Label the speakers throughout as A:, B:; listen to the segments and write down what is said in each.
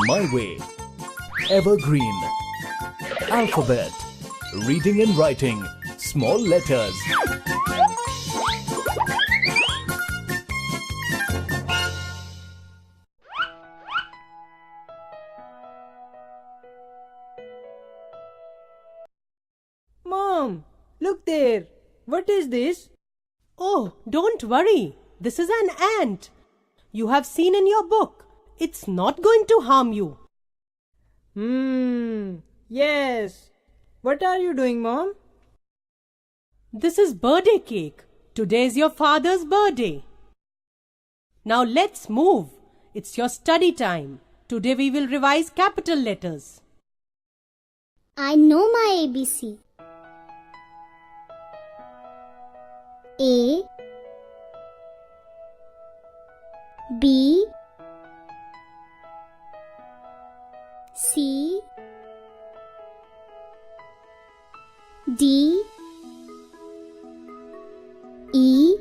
A: my way. Evergreen. Alphabet. Reading and writing. Small letters.
B: Mom, look there. What is this?
C: Oh, don't worry. This is an ant. You have seen in your book. It's not going to harm you.
B: Yes. What are you doing, Mom?
C: This is birthday cake. Today is your father's birthday. Now let's move. It's your study time. Today we will revise capital letters.
D: I know my ABC. A, B, C, D, E,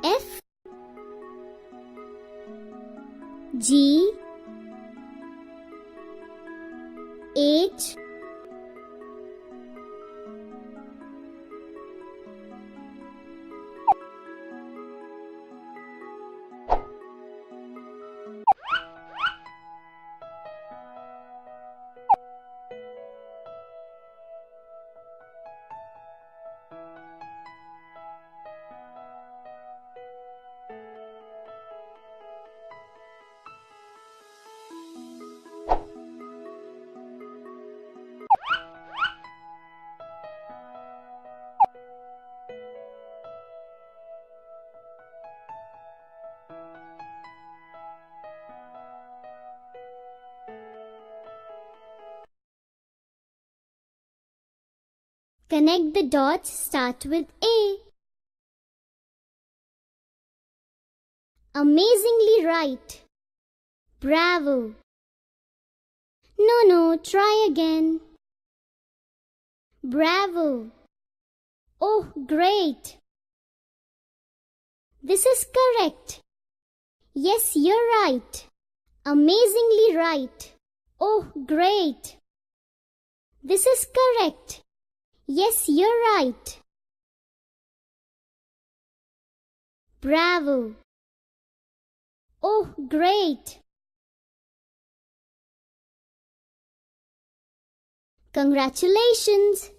D: F, G, H, Connect the dots, start with A. Amazingly right. Bravo. No, try again. Bravo. Oh, great. This is correct. Yes, you're right. Amazingly right. Oh, great. This is correct. Yes, you're right. Bravo. Oh, great. Congratulations.